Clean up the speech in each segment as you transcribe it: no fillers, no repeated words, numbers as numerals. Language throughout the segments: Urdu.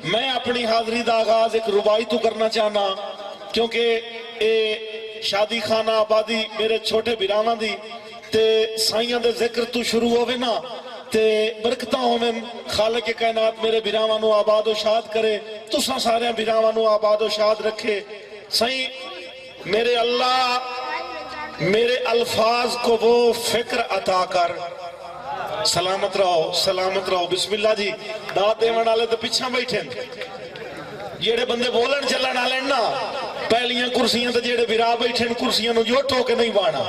میں اپنی حاضری دا آغاز ایک ربائی تو کرنا چاہنا کیونکہ اے شادی خانہ آبادی میرے چھوٹے بیراواں دی تے سائیاں دے ذکر تو شروع ہوئے نا تے برکتاں ہوئے خالق کائنات میرے بیراواں نو آباد و شاد کرے تساں سارے بیراواں نو آباد و شاد رکھے سائیں میرے اللہ میرے الفاظ کو وہ فکر عطا کر سلامت رہو بسم اللہ جی داد دیوان آلے تو پچھا بیٹھیں جیڑے بندے بولن چلن آلے نا پہلیاں کرسیاں تو جیڑے برا بیٹھیں کرسیاں نو جو ٹھوکے نہیں بانا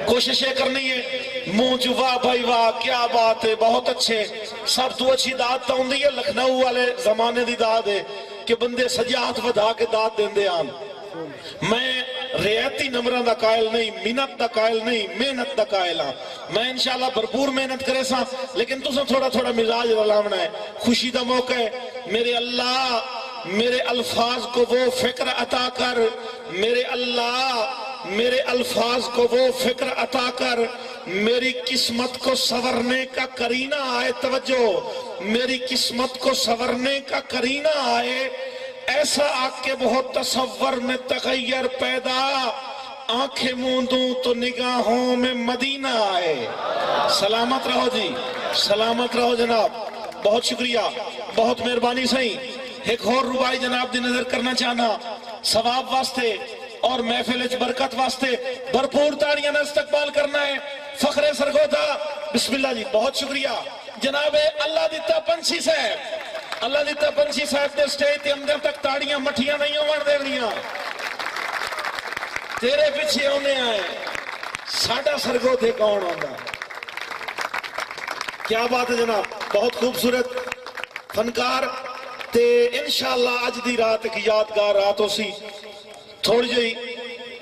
کوششیں کرنی ہے منہ جو واہ بھائی واہ کیا بات ہے بہت اچھے سب تو اچھی داد تا ہوندی ہے لکھنؤ والے زمانے دی داد ہے کہ بندے سجاعت ودا کے داد دیں دے آن میں ریاتی نمبران دا قائل نہیں منت دا قائل نہیں محنت دا قائل ہاں میں انشاءاللہ بھرپور محنت کرے سا لیکن تو تھوڑا تھوڑا مزاج رلاونا ہے خوشی دا موقع ہے میرے اللہ میرے الفاظ کو وہ فکر عطا کر میرے اللہ میرے الفاظ کو وہ فکر عطا کر میری قسمت کو سورنے کا کرینہ آئے توجہ میری قسمت کو سورنے کا کرینہ آئے ایسا آگ کے بہت تصور میں تغیر پیدا آنکھیں موندوں تو نگاہوں میں مدینہ آئے سلامت رہو جی سلامت رہو جناب بہت شکریہ بہت مہربانی صحیح ایک اور ربائی جناب دی نظر کرنا چاہنا ثواب واسطے اور محفل برکت واسطے بھرپور تاڑیاں نہ استقبال کرنا ہے فخر سرگودا بسم اللہ جی بہت شکریہ جناب اللہ دیتا پنچھی صاحب اللہ دیتا پنچھی صاحب دے سٹیج تے اندر تک تاڑیاں مٹھیاں نہیں ہوڑ دے رہیاں تیرے پیچھے ہونے آئے ساڑھا سرگودے کون ہوندہ کیا بات ہے جناب بہت خوبصورت فنکار تے انشاءاللہ آج دی رات ایک یادگار رات ہو سی تھوڑی جئی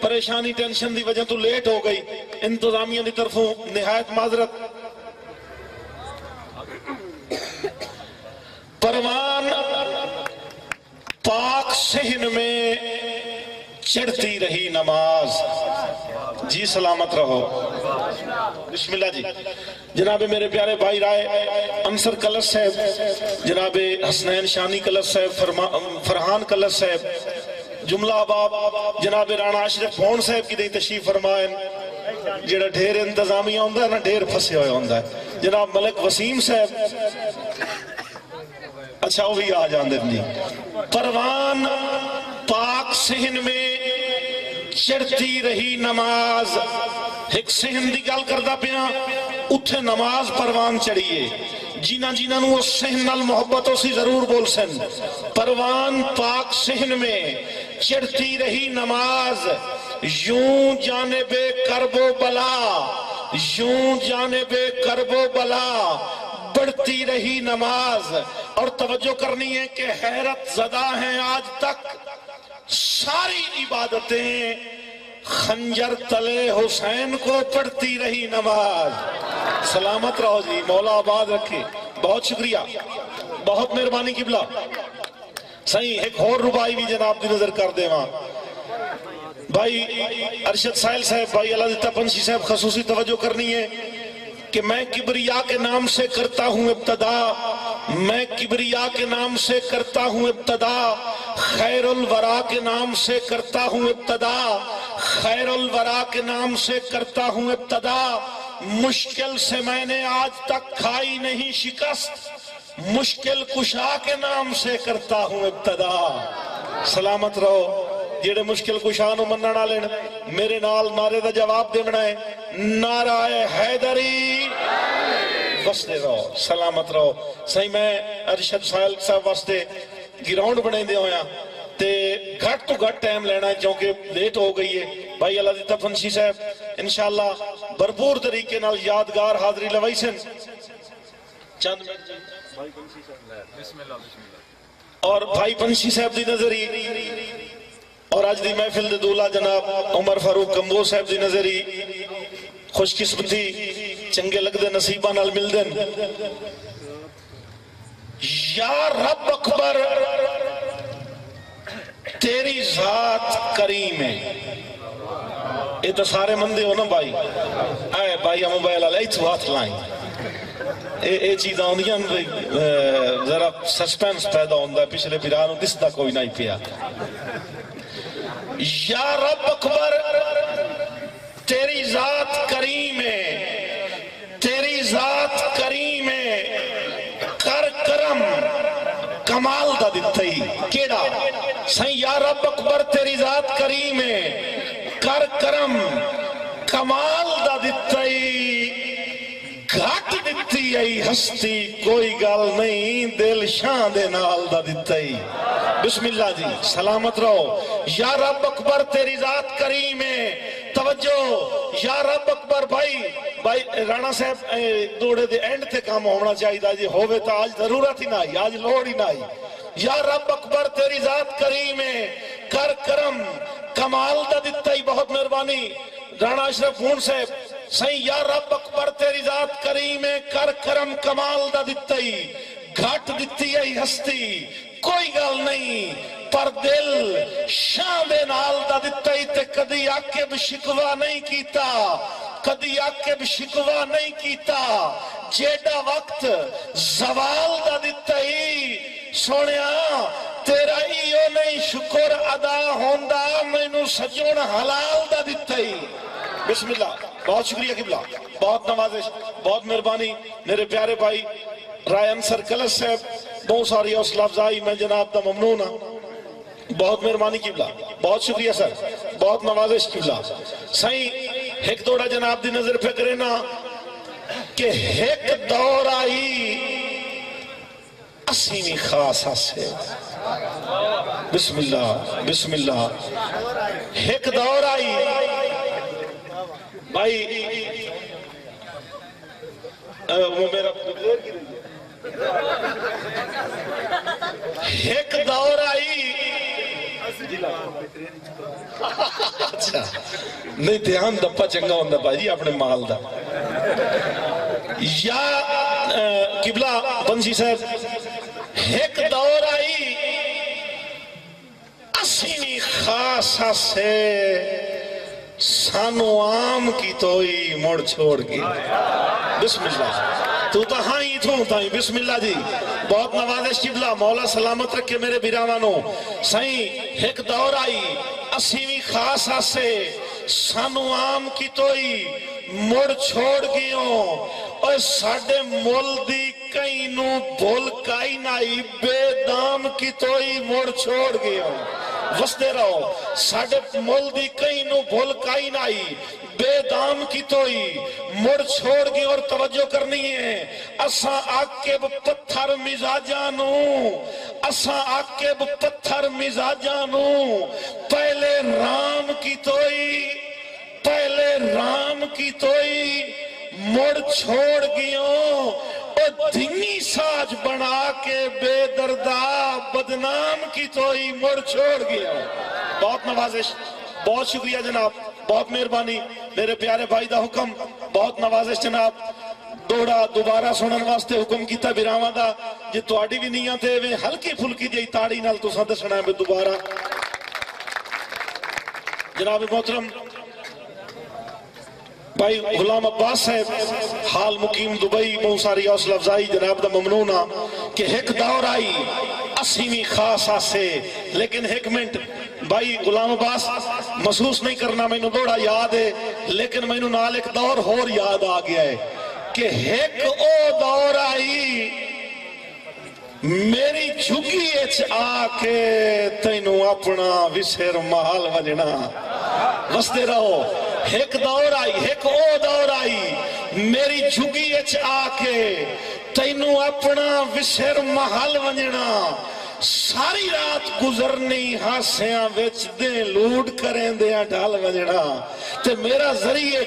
پریشانی ٹینشن دی وجہ تو لیٹ ہو گئی انتظامیہ دی طرفوں نہایت معذرت پروان پاک صحن میں چڑھتی رہی نماز جی سلامت رہو بسم اللہ جی جناب میرے پیارے بھائی رائے انصر کلس صاحب جناب حسنین شانی کلس صاحب فرحان کلس صاحب جملہ آباب جناب رانا اشرف بھون صاحب کی دیں تشریف فرمائیں جڑا ڈھیر انتظامیہ ہوندہ ہے نا ڈھیر پھسے ہوئے ہوندہ ہے جناب ملک وسیم صاحب اچھا وہ بھی آ جان دیں پروان پاک صحن میں چڑھتی رہی نماز ایک صحن دی گل کردہ پیاں اتھے نماز پروان چڑھیے جینا جینا نو اس صحن نال محبتوں سے ضرور بول سن پروان پاک صحن میں چڑھتی رہی نماز یوں جانب کرب و بلا یوں جانب کرب و بلا بڑھتی رہی نماز اور توجہ کرنی ہے کہ حیرت زدہ ہیں آج تک ساری عبادتیں خنجر تلے حسین کو پڑھتی رہی نماز سلامت رہو جی مولا آباد رکھے بہت شکریہ بہت مہربانی قبلہ صحیح ایک اور ربائی بھی جناب دی نظر کر دے وہاں بھائی ارشد سائل صاحب بھائی اللہ دیتا پنچھی صاحب خصوصی توجہ کرنی ہے کہ میں کبریا کے نام سے کرتا ہوں ابتدا میں کبریا کے نام سے کرتا ہوں ابتدا خیر الورا کے نام سے کرتا ہوں ابتدا خیر الورا کے نام سے کرتا ہوں ابتدا مشکل سے میں نے آج تک کھائی نہیں شکست مشکل کشا کے نام سے کرتا ہوں ابتدا سلامت رہو جیڑے مشکل کشانو مننا لین میرے نال نعرے دا جواب دینا ہے نعرہ حیدری بستے رہو سلامت رہو صحیح میں ارشد سائل صاحب واسطے گراؤنڈ بنے دے ہویا تے گھٹ تو گھٹ ٹائم لینا ہے کیونکہ لیٹ ہو گئی ہے بھائی اللہ دیتا پنچھی صاحب انشاءاللہ بھرپور طریقے نال یادگار حاضری لوائی سن چند اور بھائی پنچھی صاحب دی نظری اور آج دی محفل دے دولا جناب عمر فاروق کمبو صاحب دی نظری خوش قسمتی چنگے لگ دے نصیبہ نال مل دن یا رب اکبر تیری ذات کریم ہے یہ تو سارے مندے ہو نا بھائی آئے بھائی موبائل علیہ تو ہاتھ لائیں یہ چیزاں آدیاں ذرا سسپینس پیدا ہوتا ہے، پچھلے بھرا نو دستا کوئی نہیں پیا۔ یا رب اکبر تیری ذات کریم ہے، تیری ذات کریم ہے، کر کرم کمال دا دتائی کیڑا سائیں یا رب اکبر تیری ذات کریم ہے، کر کرم کمال دا دتائی، گھٹ دتی آئی ہستی کوئی گل نہیں، دل شان دے نال دا دتائی۔ بسم اللہ جی سلامت رہو۔ یا رب اکبر تیری ذات کریم ہے، توجہ یا رب اکبر بھائی رانا صاحب دوڑے دے اینڈ تے کام ہونا چاہیے جی، ہوئے تا آج ضرورت ہی نہیں، آج لوڑ ہی نہیں۔ یا رب اکبر تیری ذات کریم ہے، کر کرم کمال دا دتائی، بہت مہربانی رانا اشرف فون صاحب سائیں یا رب اکبر تیری ذات کریم ہے، کر کرم کمال دا دتائی، گھٹ دتی آئی ہستی کوئی گل نہیں، پر دل شان دے نال دا دتائی، تے کدی عاقب شکوا نہیں کیتا، کدی عاقب شکوا نہیں کیتا، جیڑا وقت زوال دا دتائی، سونیا تیرا ایو نہیں شکر ادا ہوندہ، مینو سجون حلال دا دتائی۔ بسم اللہ، بہت شکریہ قبلہ، بہت نوازش، بہت مہربانی میرے پیارے بھائی رائے انصر کلس صاحب، بہت ساری حوصلہ افزائی، میں جناب دا ممنون ہوں، بہت مہربانی قبلہ، بہت شکریہ سر، بہت نوازش قبلہ۔ سائیں ایک دوڑا جناب دی نظر پہ کرے نا کہ ایک دور آئی اسیمی خاص سے، بسم اللہ بسم اللہ، ایک دور آئی بھائی وہ میرا ایک دور آئی، اچھا نہیں دھیان دپا چنگا ہوندہ بھائی اپنے مال دا۔ یا قبلہ بنسی صاحب ایک دور آئی اسیمی خاصا سے، سانو عام کی توئی مڑ چھوڑ گئی۔ بسم اللہ تو تا ہاں ہی تھوں تائیں، بسم اللہ جی بہت نوازش قبلہ، مولا سلامت رکھے میرے بیراوانوں۔ سائیں ایک دور آئی اسیمی خاص آسے، سانو عام کی توئی مڑ چھوڑ گئیوں، اور ساڑھے مول دی کئی نو بھول کائی نائی، بے دام کی توئی مڑ چھوڑ گئیوں۔ وستے رہو ساڑھے مول دی کئی نو بھول کائی نائی، بے دام کی توئی مڑ چھوڑ گئی۔ اور توجہ کرنی ہے، اساں آکب پتھر مزاجانو، اساں آکب پتھر مزاجانو، پہلے رام کی توئی، پہلے رام کی توئی مڑ چھوڑ گئیوں، اور دھنی ساج بنا کے بے دردہ بدنام کی توئی مڑ چھوڑ گئیوں۔ بہت نوازش، بہت شکریہ جناب، بہت مہربانی میرے پیارے بھائی دا حکم، بہت نوازش جناب۔ دوڑا دوبارہ سنن واسطے حکم کیتا بیراواں دا، جی تواڈی بھی نیاں تے وے ہلکی پھلکی جئی تاڑی نال تساں دسنا ہے دوبارہ۔ جناب محترم بھائی غلام عباس صاحب حال مقیم دبئی، بہت ساری حوصلہ افزائی جناب دا ممنونہ کہ ایک دور آئی اسیمی خاص آسے، لیکن ایک منٹ بھائی غلام عباس محسوس نہیں کرنا، میں نے دوڑا یاد ہے، لیکن میں نے نال ایک دور اور یاد آ گیا ہے کہ ایک او دور آئی میری جھگی اچ آ کے تینوں اپنا وسر محل وجنا۔ وستے رہو ایک دور آئی، ایک او دور آئی میری جھگی اچ آ کے تینوں اپنا وسر محل وجنا، ساری رات گزرنی ہاسیاں وچ دیں لوڈ کریں دیاں ڈھال وجنا، تے میرا ذریعہ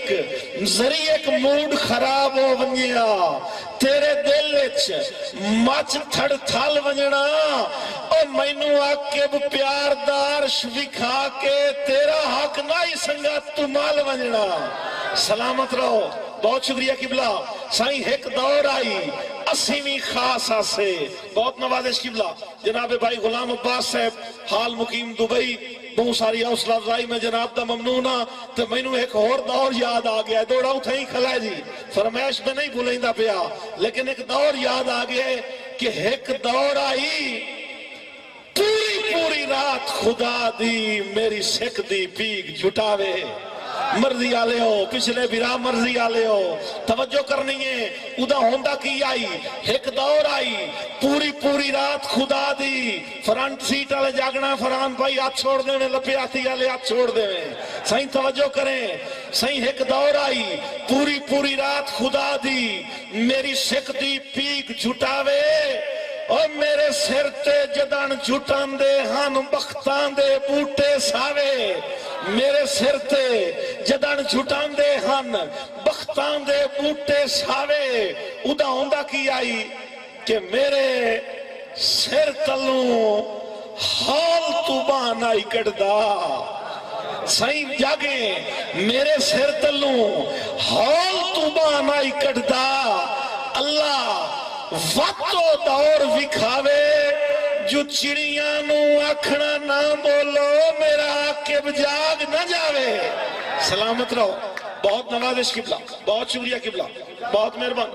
ایک موڈ خراب ہو ونجیا، تیرے دل وچ مچ تھڑ تھال وجنا، اور مینوں آکب پیار دارش وکھا کے تیرا حق نائی سنگا تمال وجنا۔ سلامت رہو، بہت شکریہ قبلہ۔ سائیں ایک دور آئی اسیمی خاص آسے، بہت نوازش قبلہ۔ جناب بھائی غلام عباس صاحب حال مقیم دبئی، بہت ساری حوصلہ افزائی میں جناب دا ممنون ہاں تے مینوں ایک اور دور یاد آ گیا ہے دوڑا اتھے ہی کھلا ہے جی فرمائش میں نہیں بھولیندا پیا لیکن ایک دور یاد آ گیا ہے کہ ایک دور آئی پوری رات خدا دی میری سکھ دی پیگ جھٹاوے مرضی آلے ہو پچھلے برا مرضی آلے ہو توجہ کرنی ہے ادا ہوندہ کی آئی ایک دور آئی پوری رات خدا دی فرانٹ سیٹ آلے جاگنا فران بھائی ہاتھ چھوڑ دے میں لپے آتی آلے ہاتھ چھوڑ دے میں صحیح توجہ کریں صحیح ایک دور آئی پوری رات خدا دی میری سکھ دی پیگ جھٹاوے اور میرے سر تے جدن جھٹان دے ہن بختان دے بوٹے ساوے میرے سر تے جدن جھٹان دے ہن بختان دے بوٹے ساوے ادا ہوندہ کی آئی کہ میرے سر تلوں حال تو بانائی کردہ سائیں جاگیں میرے سر تلوں حال تو بانائی کردہ اللہ وقت و دور وکھاوے جو چڑیاں نو آکھنا نہ بولو میرا عاقب جاگ نہ جاوے سلامت رہو بہت نوازش قبلہ بہت شکریہ قبلہ بہت مہربان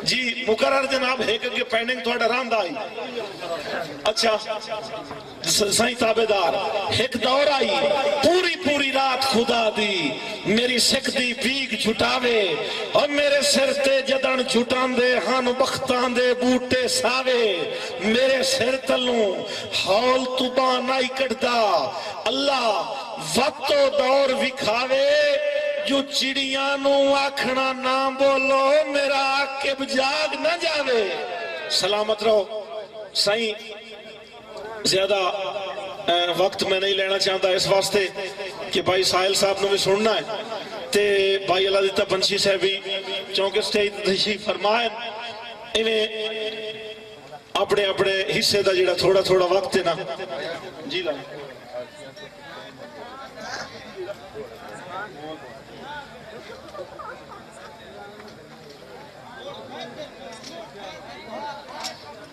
جی مقرر جناب ایک اگے پینڈنگ تھوڑا راندہ آئی اچھا سائیں تابدار ایک دور آئی پوری رات خدا دی میری سکھ دی پیگ جھٹاوے اور میرے سر تے جدن جھٹان دے ہن بختان دے بوٹے ساوے میرے سر تلوں حول تباں نائی کٹدا اللہ وقت و دور وکھاوے جو چڑیاں نو آکھنا نہ بولو میرا عاقب جاگ نہ جاوے سلامت رہو سائیں زیادہ وقت میں نہیں لینا چاہتا اس واسطے کہ بھائی ساحل صاحب نے بھی سننا ہے تے بھائی اللہ دیتا بنشی صاحب بھی چونکہ سٹیج تشریف فرمائیں انہیں اپنے حصے دا جڑا تھوڑا وقت ہے نا جی لائیں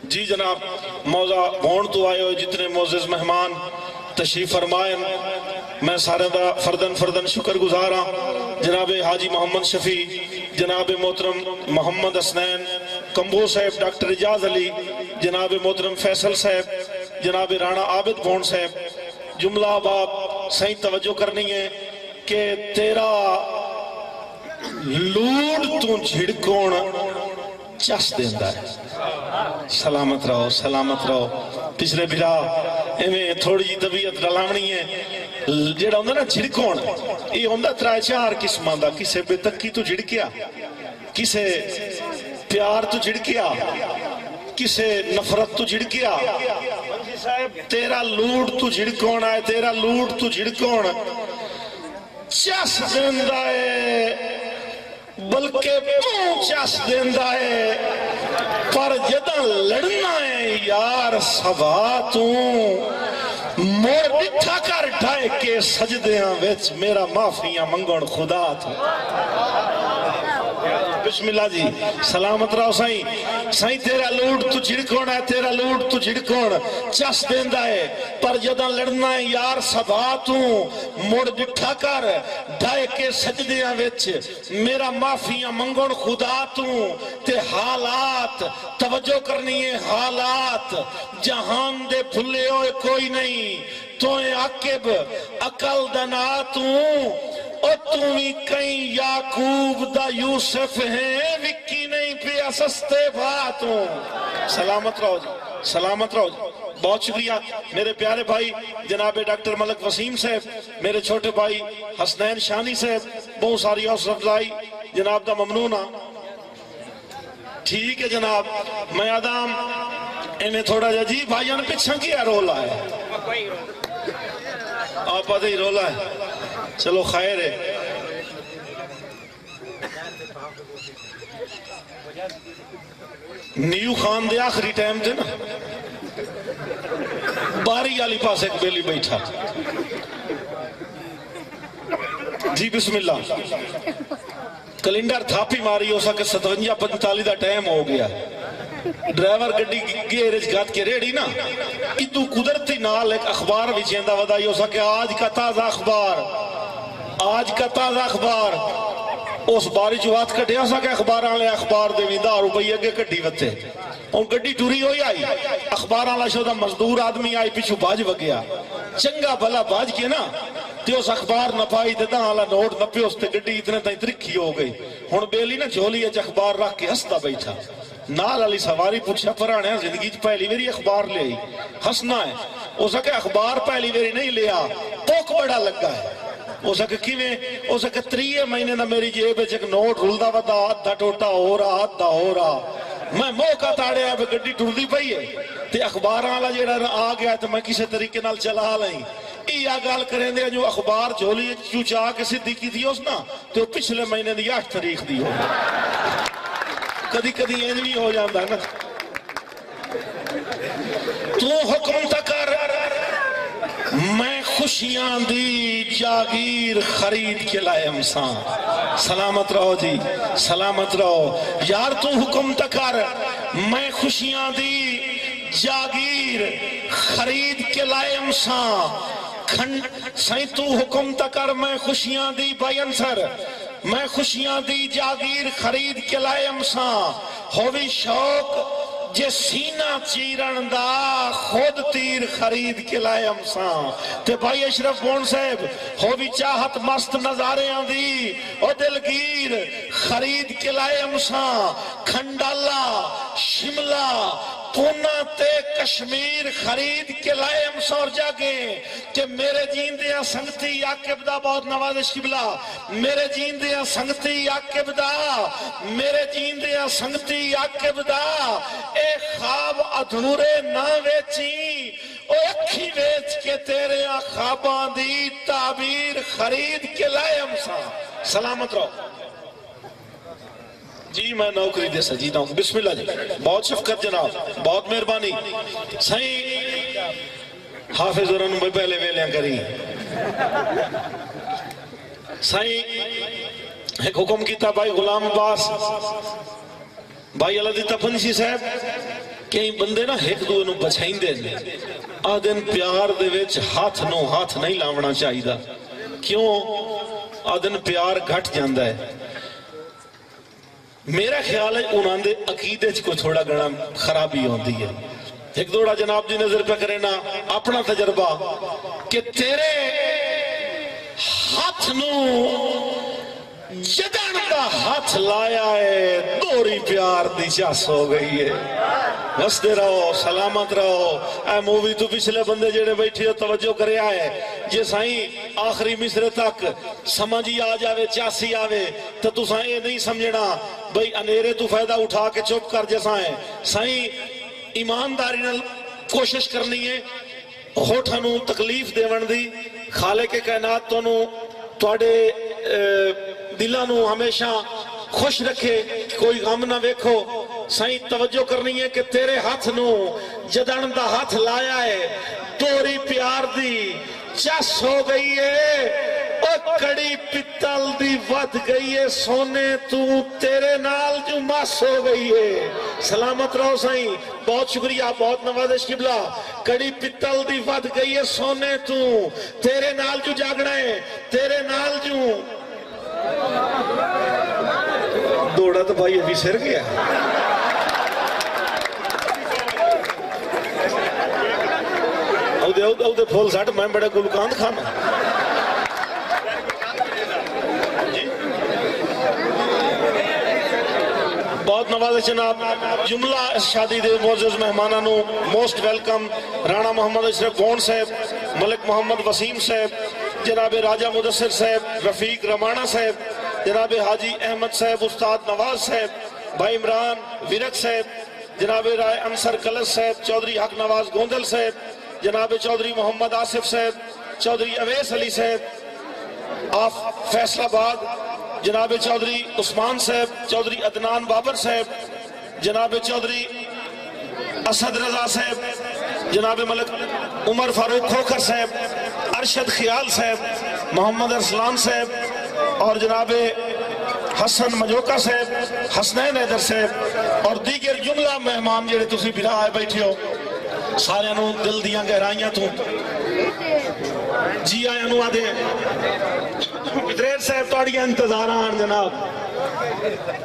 جی جناب موضوع بھون تو آئے ہوئے جتنے معزز مہمان تشریف فرمائیں میں سارے دا فردن شکر گزارا جناب حاجی محمد شفیع جناب محترم محمد حسنین کمبو صاحب ڈاکٹر اجاز علی جناب محترم فیصل صاحب جناب رانا عابد بھون صاحب جملہ باب صحیح توجہ کرنی ہے کہ تیرا لوڑ تو جھڑکون چس دیندہ ہے سلامت رہو پچھلے بھرا ایمیں تھوڑی جی طبیعت رلامنی ہے جیڑا ہوندہ نا جھڑکون یہ ہوندہ ترائے چار قسمان دا کسے بے تکی تو جھڑکیا کسے پیار تو جھڑکیا کسے نفرت تو جھڑکیا تیرا لوڑ تو جھڑکون آئے تیرا لوڑ تو جھڑکون چس دیندہ ہے بلکہ چس دیندہ ہے پر جدہ لڑنا ہے یار سبا تو مور بٹھا کر ڈھائے کے سجدیاں ویچ میرا معافیاں منگوڑ خدا تھا بسم اللہ جی سلامت رہو سائیں تیرا لوٹ تو جھڑکون ہے تیرا لوٹ تو جھڑکون چس دیندہ ہے پر جدہ لڑنا ہے یار سبا تو موڑ بٹھا کر ڈھائے کے سجدیاں ویچ میرا معافیاں منگوڑ خدا تو تے حالات توجہ کرنی ہے حالات جہان دے بھلے ہوئے کوئی نہیں تو عاقب عقل دناتوں اور تمہیں کہیں یعقوب دا یوسف ہیں وکی نہیں پہ سستے باتوں سلامت رہو جی بہت شکریہ میرے پیارے بھائی جناب ڈاکٹر ملک وسیم صاحب میرے چھوٹے بھائی حسنین شانی صاحب بہت ساری حوصلہ افزائی جناب دا ممنونہ ٹھیک ہے جناب میں آدم انہیں تھوڑا جا جی بھائیاں نے پچھن کیا رولا ہے آپ آدھے ہی رولا ہے چلو خیر ہے نیو خان دے آخری ٹائم دے نا باری علی پاس ایک بیلی بیٹھا جی بسم اللہ کلنڈر تھاپی ماری ہو سکے 57-45 دا ٹائم ہو گیا ڈرائیور گڈی گیرج گات کے ریڈی نا ادو قدرتی نال ایک اخبار بھی چیندہ ودائی ہو سکے آج کا تازہ اخبار، آج کا تازہ اخبار اس باری جوات کٹیا سکے اخباراں لے اخبار دے بھی 10 روپے اگے کٹی وتے اور گڈی ٹوری ہوئی آئی اخباراں لا شودا مزدور آدمی آئی پیچھو باج وگیا چنگا بھلا باج کے نا تے اس اخبار نہ پائی تے داں والا نوٹ نہ پیو اس تے گڈی اتنے تائیں ترکھی ہو گئی ہن بیلی نا جھولی اچ اخبار رکھ کے ہستا بیٹھا نال علی سواری پوچھا پرانے زندگی چ پہلی واری اخبار لے آئی ہسنا ہے اس کہ اخبار پہلی واری نہیں لیا پوک بڑا لگا ہے اس کہ کیویں اس کہ 3 مہینے دا میری جیب وچ ایک نوٹ رلدا ودا آدھا ٹوٹا ہو رہا آدھا ہو رہا میں موقع تاڑیا پہ گڈی ٹردی پئی ہے تے اخباراں والا جیڑا آ گیا تے میں کسی طریقے نال چلا لئی یہ گل کریں دے جو اخبار جھولی چوچا کے صدی کی تھی اس نا تو پچھلے مہینے دی 8 تاریخ دی ہو کدی کدی این بھی ہو جاندہ نا تو حکم تکر میں خوشیاں دی جاگیر خرید کے لائے امسان سلامت رہو جی سلامت رہو یار تو حکم تکر میں خوشیاں دی جاگیر خرید کے لائے امسان سائیں تو حکم تکر میں خوشیاں دی بین سر میں خوشیاں دی جاگیر خرید کے لائے امسان ہووی شوق جے سینہ چیرن دا خود تیر خرید کے لائے امسان تے بھائی اشرف بون صاحب ہووی چاہت مست نظارے آندی او دلگیر خرید کے لائے امسان کھنڈالا شملہ پونا تے کشمیر خرید کے لائے امسور جاگیں کہ میرے جیندیاں سنگتی عاقب دا بہت نوازش قبلہ میرے جیندیاں سنگتی عاقب دا میرے جیندیاں سنگتی عاقب دا اے خواب ادھورے نہ ویچی او اکھی ویچ کے تیرے خواباں دی تعبیر خرید کے لائے امسان سلامت رہو جی میں نوکری دے سجیدہ ہوں بسم اللہ جی بہت شفقت جناب بہت مہربانی سائیں حافظ ورنوں میں پہلے ویلیاں کری سائیں ایک حکم کیتا بھائی غلام عباس بھائی اللہ دیتا پنسی صاحب کئی بندے نا ایک دو انہوں بچائیں دے آدھن پیار دے ویچ ہاتھ نو ہاتھ نہیں لاؤنا چاہی دا کیوں آدھن پیار گھٹ جاندہ ہے میرا خیال ہے انہوں نے عقیدے کو تھوڑا گنا خرابی ہوندی ہے ایک دوڑا جناب جی نظر پہ کرے نا اپنا تجربہ کہ تیرے ہاتھ نو جدن دا ہاتھ لایا ہے دوری پیار دی چاس ہو گئی ہے وستے رہو سلامت رہو اے مووی تو پچھلے بندے جڑے بیٹھی ہو توجہ کرے آئے جے سائیں آخری مصرے تک سمجھی آ جاوے چاسی آوے تو سائیں یہ نہیں سمجھنا بھئی انیرے تو فائدہ اٹھا کے چپ کر جے سائیں ایمانداری نال کوشش کرنی ہے ہوٹھنوں تکلیف دے وندی خالق کائنات توڑے دلانوں ہمیشہ خوش رکھے کوئی غم نہ ویکھو سائیں توجہ کرنی ہے کہ تیرے ہاتھ نو جدن دا ہاتھ لایا ہے دوری پیار دی چس ہو گئی ہے او کڑی پتل دی ود گئی ہے سونے تو تیرے نال جو ماس ہو گئی ہے سلامت رہو سائیں بہت شکریہ بہت نوازش قبلہ کڑی پتل دی ود گئی ہے سونے تو تیرے نال جو جاگنا ہے تیرے نال جو دوڑا تو بھائی ابھی سر گیا او دے پھول ساٹھ میں بڑے گلکاند کھانا بہت نوازش جناب جملہ اس شادی دے معزز مہمانانو موسٹ ویلکم رانا محمد اشرف بون صاحب ملک محمد وسیم صاحب جناب راجہ مدثر صاحب رفیق رمانہ صاحب جناب حاجی احمد صاحب استاد نواز صاحب بھائی عمران ورک صاحب جناب رائے انصر کلس صاحب چودھری حق نواز گوندل صاحب جناب چودھری محمد آصف صاحب چودھری اویس علی صاحب آف فیصل آباد جناب چودھری عثمان صاحب چودھری عدنان بابر صاحب جناب چودھری اسد رضا صاحب جناب ملک عمر فاروق کھوکر صاحب ارشد خیال صاحب محمد ارسلان صاحب اور جناب حسن مجوکہ صاحب حسنین حیدر صاحب اور دیگر جملہ مہمان جڑے تسی بھرا آئے بیٹھے ہو سارے نو دل دیاں گہرائیاں تو جی آیا نو آدھے پتریر صاحب توڑیاں انتظار آن جناب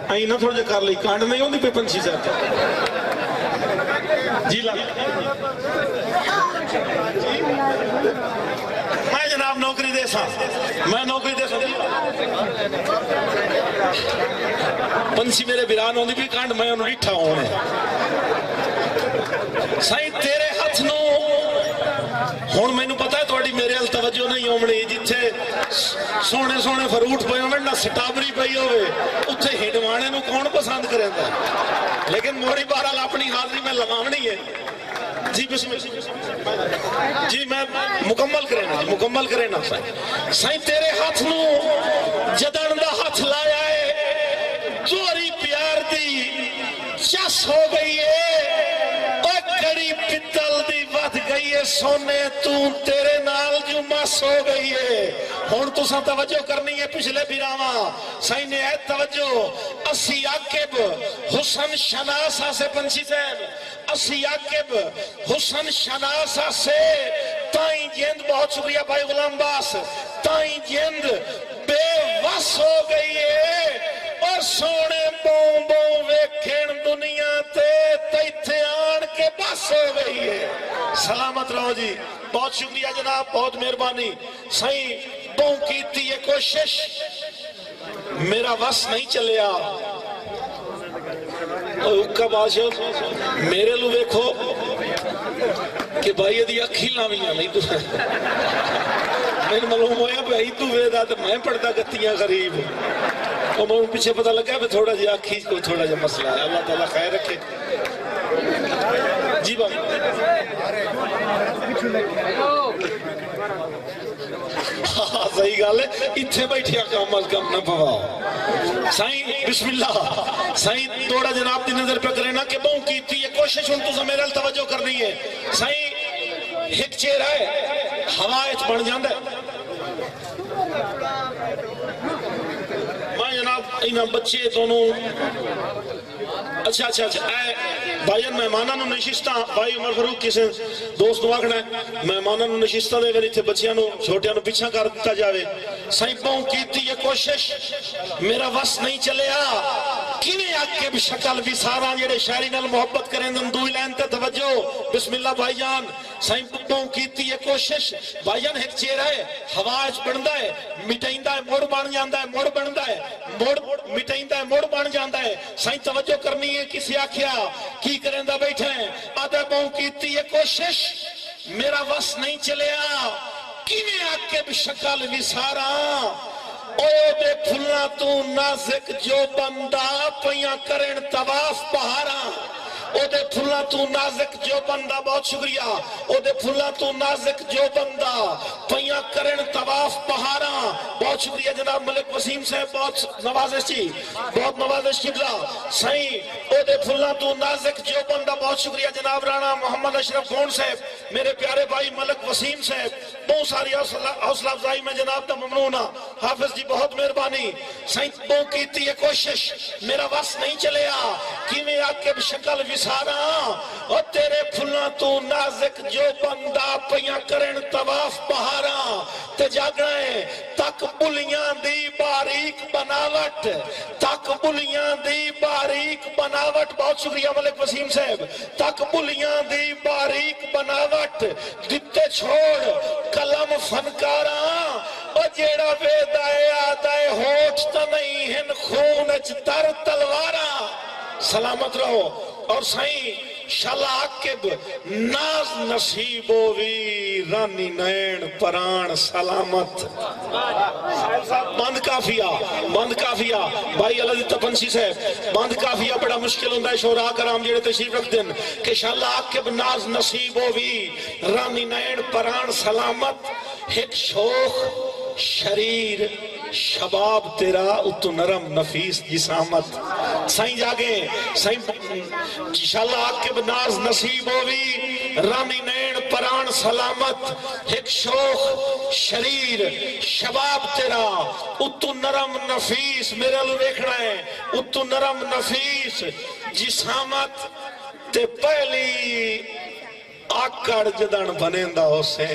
آئی نہ تھوڑے کر لی کانڈ نہیں ہوندی پہ پنچھی صاحب جی لگا میں جناب نوکری دے سا میں نوکری دے سا پنچھی میرے بیران ہوندی بھی کانڈ میں انہوں ریٹھا ہونے سائیں تیرے ہاتھ نو ہون میں نو پتا ہے توڑی میرے ال توجہ نہیں ہومڑی جتھے سونے سونے فروٹ پہ ہوئے نہ سٹابری پہ ہوئے اتھے ہڈوانے نو کون پسند کریں دا لیکن موڑی بارال اپنی حاضری میں لگاونی ہے جی بسم اللہ جی میں مکمل کریں نا سائیں تیرے ہاتھ نو جدن دا ہاتھ لایا ہے دوری پیار دی چس ہو گئی ہے کڑی پتل دی ود گئی ہے سونے تیرے نال جو مس ہو گئی ہے ہون تو سا توجہ کرنی ہے پچھلے بیراما سائنے ہے توجہ اسی عاقب حسن شناسہ سے پنچھی زین اسی عاقب حسن شناسہ سے تائیں جند بہت شکریہ بھائی غلام باس تائیں جند بے وس ہو گئی ہے اور سونے بوں بوں ویکھن دنیا تے تیتھے آن کے بس ہو گئی ہے سلامت رہو جی بہت شکریہ جناب بہت مہربانی سائیں بوں کیتی یہ کوشش میرا وس نہیں چلیا اور اکا بادشاہ میرے لو دیکھو کہ بھائی دی اکھی لامیاں نہیں تو میں معلوم ہویا بھائی تو ویدہ تو میں پڑھتا گتیاں غریب اور میں پیچھے پتہ لگا ہے تھوڑا جی اکھی کو تھوڑا جا مسئلہ ہے اللہ تعالیٰ خیر رکھے جی بھائی صحیح گال ہے اتھے بیٹھیا کامل کم نہ پواؤ سائیں بسم اللہ سائیں دوڑا جناب دی نظر پہ کرے نا کہ بہوں کی تھی یہ کوشش ان تو زمیرل توجہ کرنی ہے سائیں ایک چہرہ ہے ہوایت بڑھ جاندہ ہے میں جناب انہاں بچے دونوں اچھا اے بھائیان مہمانہ نو نشستہ بھائی عمر فروق کسے دوست نو آگنا ہے مہمانہ نو نشستہ دے گئے تھے بچیاں نو چھوٹیاں نو پیچھا کر دیتا جاوے سائنپوں کی تھی یہ کوشش میرا وس نہیں چلے کینے عقب شکل بھی سارا جڑے شاعری نال محبت کریں دن دوئی لین تے توجہ بسم اللہ بھائی جان سائنپوں کی تھی یہ کوشش بھائی جان ایک چہرہ ہے ہوایت بڑھندا ہے مٹائندہ ہے موڑ بن جاندہ ہے موڑ بندا ہے موڑ مٹائندہ ہے موڑ بن جاندہ ہے سائن توجہ کرنی ہے کسی آکھیا کی کریں دا بیٹھے ہیں ادبوں کی تھی یہ کوشش میرا وس نہیں چلیا کینے عقب شکل بھی سارا او دے پھلنا تو نازک جو بندہ پیاں کرن طواف پہارا او دے پھلنا تو نازک جو بندہ بہت شکریہ او دے پھلنا تو نازک جو بندہ پیاں کرن طواف پہارا بہت شکریہ جناب ملک وسیم سے بہت نوازش چی بہت نوازش قبلہ سائیں او دے پھلنا تو نازک جو بندہ بہت شکریہ جناب رانا محمد اشرف گون صاحب میرے پیارے بھائی ملک وسیم صاحب بہت ساری حوصلہ افزائی میں جناب دا ممنونہ حافظ جی بہت مہربانی سائیں بہت کی تھی یہ کوشش میرا وس نہیں چلیا کیویں عقب شکل وسارا اور تیرے پھلنا تو نازک جو بندہ پیاں کرن طواف پہارا تے جاگائیں تک بلیاں دی باریک بناوٹ تک بلیاں دی باریک بناوٹ بہت شکریہ ملک وسیم صاحب تک بلیاں دی باریک بناوٹ دیتے چھوڑ قلم فنکاراں اور جیڑا ویدائے آدائے ہوٹ تا نہیں ہن خونچ در تلواراں سلامت رہو اور سائیں شالا عقب ناز نصیبو وی رانی نین پران سلامت بند کافیہ بھائی اللہ دی تپنسی سے بند کافیہ بڑا مشکل ہوندہ ہے شورا کرام جیڑے تشریف رکھ دن کہ شالا عقب ناز نصیبو وی رانی نین پران سلامت ایک شوخ شریر شباب تیرا اتو نرم نفیس جسامت سائیں جاگے سائیں انشاءاللہ عقب ناز نصیب ہوئی رانی نین پران سلامت ایک شوخ شریر شباب تیرا اتو نرم نفیس میرے لو دیکھنا ہے اتو نرم نفیس جسامت تے پہلی آکڑ جدن بنیندا ہوسے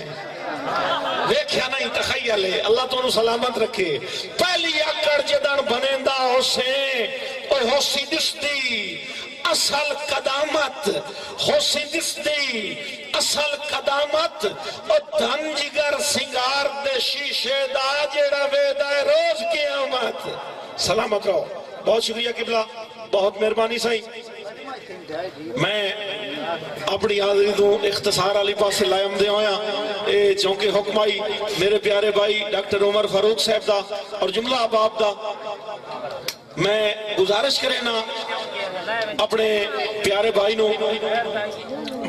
ویکھیا نہیں تخیل ہے اللہ تو سلامت رکھے پہلی آکڑ جدن بنیندا ہوسے اوہ ہوسی دستی اصل قدامت ہوسی دستی اصل قدامت اور دھن جگر سنگار دے شیشے دا جیڑا ویدہ روز قیامت سلامت رہو بہت شکریہ قبلہ بہت مہربانی سائی میں اپنی حاضری دوں اختصار علی پاس سے لائم دے ہویا اے چونکہ حکمائی میرے پیارے بھائی ڈاکٹر عمر فاروق صاحب دا اور جملہ عباب دا میں گزارش کرے نا اپنے پیارے بھائی نو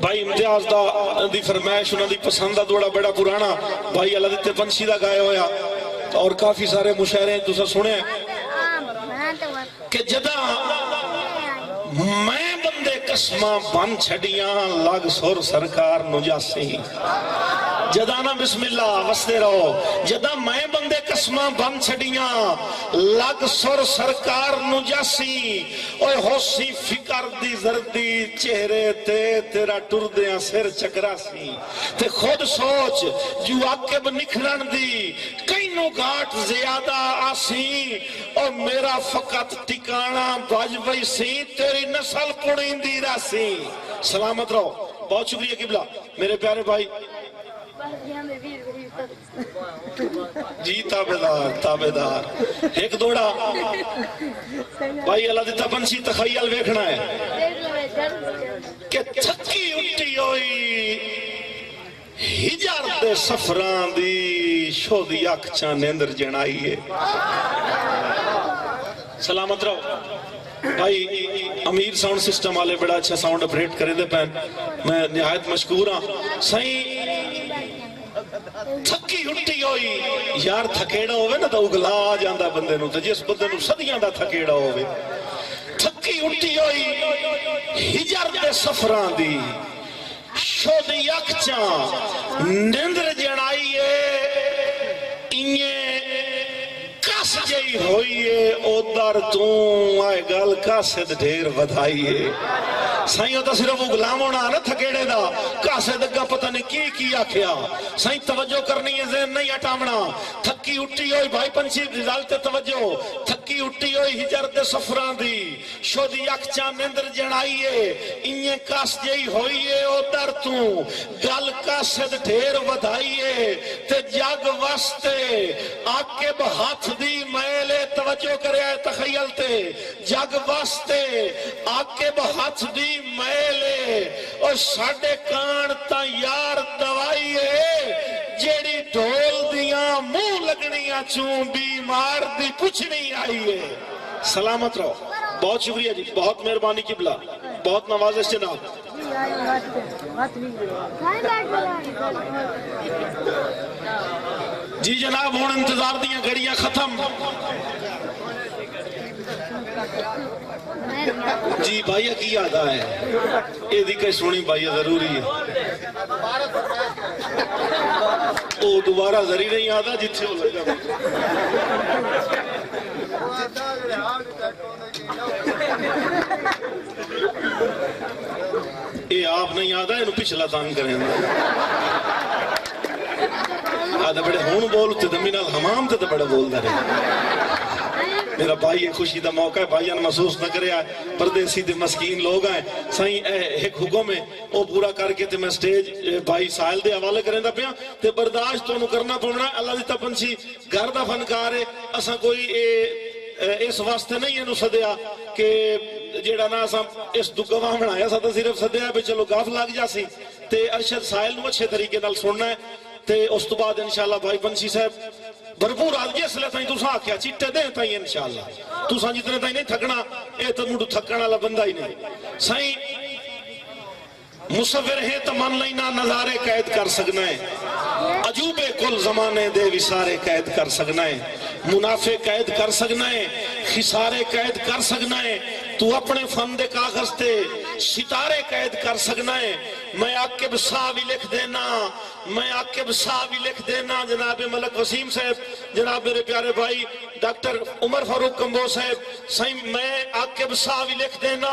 بھائی امتیاز دا دی فرمائش انہوں دی پسندہ دوڑا بڑا پرانا بھائی اللہ دیتے پنچھی دا گائے ہویا اور کافی سارے مشاعرے تو سر سنے کہ جدا میں بندے قسماں بن چھڑیاں لگ سور سرکار نجاسی جدانا بسم اللہ وستے رہو جدا میں بندے قسماں بن چھڑیاں لگ سور سرکار نجاسی اوہ ہوسی فکر دی زردی چہرے تے تیرا ٹردیاں سر چکراسی تے خود سوچ جو عقب نکھرن دی کئینوں گھاٹ زیادہ آسی اور میرا فقط ٹکانا باج بھائی سی تیری نسل پڑین دی راسی سلامت رہو بہت شکریہ قبلہ میرے پیارے بھائی جی تابدار ایک دوڑا بھائی اللہ دیتا پنچی تخیل ویکھنا ہے کہ تھکی اٹھی ہوئی ہجار دے سفران دی شو دی اکچاں نیندر جنائی ہے سلامت رہو بھائی امیر ساؤنڈ سسٹم والے بڑا اچھا ساؤنڈ اپریٹ کرے دے پہن میں نہایت مشکور ہاں صحیح تھکی اٹھی ہوئی یار تھکیڑا ہوئے نا تو اگلا جاندہ بندے نو تو جس بندے نو صدیاں دا تھکیڑا ہوئے تھکی اٹھی ہوئی ہجر دے سفران دی شود یکچاں نیندر جنائیے انہیں کس جئی ہوئیے او در توں آئے گل کاسد ڈھیر ودھائیے سائیں تو صرف غلام ہونا نہ تھکیڑے دا کاسد گا پتہ نہیں کی آکھیا سائیں توجہ کرنی ہے ذہن نہیں ہٹامنا تھکی اٹھی ہوئی بھائی پنچھی رزالت توجہ تھکی اٹھی ہوئی ہجر دے سفران دی شودی اکچاں نیندر جنائیے انہیں کاس جئی ہوئیے او در توں گل کاسد ڈھیر ودھائیے تے جگ واسطے آکے بہاتھ دی میلے توجہ کرے آئے تخیل تے جگ واسطے آکے بہاتھ دی میلے اور ساڑھے کانتا یار دوائیے جیڑی ڈھول دیاں منہ لگنیاں چون بیمار دی پچھنی آئیے سلامت رہو بہت شکریہ جی بہت مہربانی قبلہ بہت نوازش جناب جی جناب ہون انتظار دیاں گھڑیاں ختم جی بھائیہ کی یاد آئے یہ دیکھیں سونی بھائیہ ضروری ہے او دوبارہ ضروری نہیں آدھا جتھے ہو لگا یہ آپ نہیں آدھا انہوں پچھلا تانگ کریں آدھا بڑے ہون بولتے دمینال حمام تے بڑے بول دے میرا بھائی خوشی دا موقع ہے بھائیاں محسوس نہ کرے آئے پردیسی دے مسکین لوگ آئے سائیں ایک حکم ہے وہ پورا کر کے تے میں سٹیج بھائی سائل دے حوالے کریں دا پیا تے برداشت تو انہوں کرنا پڑنا اللہ دیتا پنچی گھر دا فنکار ہے اساں کوئی اس واسطے نہیں انہوں صدیا کہ جیڑا نا اساں اس دگواں بنایا سا تو صرف صدیا بھی چلو گاف لگ جا سی تے ارشد سائل نو اچھے طریقے نال سننا ہے تے اس تو بعد انشاءاللہ بھائی پنچی صاحب بھرپور آدھگی اس لئے تائیں تُساں آکھیا چیٹے دیں تائیں انشاءاللہ تُساں جتنے تائیں نہیں تھکنا اے تو مڈو تھکنا اللہ بندہ ہی نہیں سائیں مصور ہے تو من لینا نظارے قید کر سکنا ہے عجوبے کل زمانے دے وسارے قید کر سکنا ہے منافع قید کر سکنا ہے خسارے قید کر سکنا ہے تو اپنے فن دے کاغذ تے ستارے قید کر سکنا ہے میں عاقب صاحب بھی لکھ دینا، میں عاقب صاحب بھی لکھ دینا، جناب ملک وسیم صاحب، جناب میرے پیارے بھائی ڈاکٹر عمر فاروق کمبو صاحب، صحیح میں عاقب صاحب بھی لکھ دینا،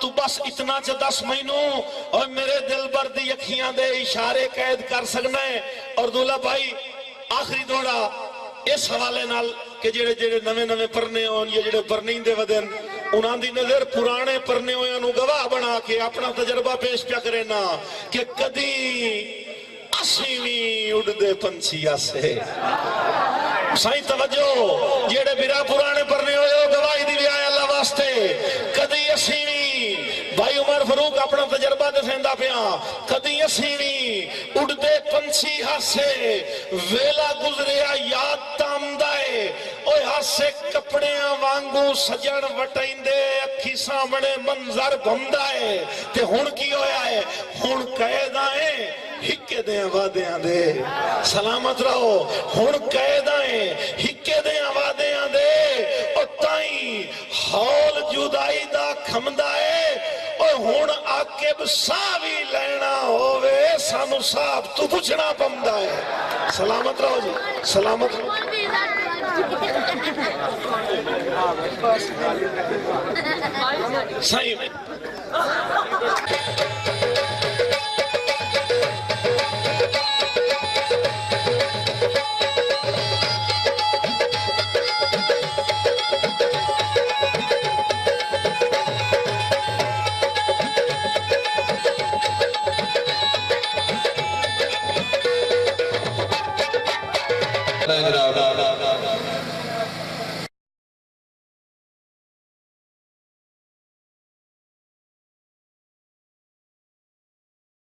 تو بس اتنا چا 10 مہینوں اور میرے دل بر دی اکھیاں دے اشارے قید کر سکنا ہے۔ اور دولا بھائی آخری دوڑا اس حوالے نال کہ جڑے جڑے نوے نوے پرنے ہون یا جڑے پرنیندے ودن انہاں دی نظر پرانے پرنے ہویاں نو گواہ بنا کے اپنا تجربہ پیش پیا کرے نا کہ کدی اسی وی اڑ دے پنچھیا سے سائیں توجہ جڑے میرا پرانے پرنے ہوئے ہو گواہی دی بھی آئے اللہ واسطے کدی اسی وی بھائی عمر فاروق اپنا تجربہ دے سیندا پیا کدی اسی وی اڑ دے پنچھی ہاسے ویلا گزریا یاد تامدائے اوہ ہاسے کپڑیاں وانگو سجن وٹائندے اکھی سامنے منظر گھمدائے تے ہن کی ہویا ہے ہن قید آئے ہکے دیاں وعدیاں دے سلامت رہو ہن قید آئے ہکے دیاں وعدیاں دے اور تائیں ہول جدائی دا کھمدائے اور ہن عاقب صاحبی لینا ہووے سانو صاحب تو پوچھنا پمدا ہے سلامت رہو جی سلامت رہو صحیح میں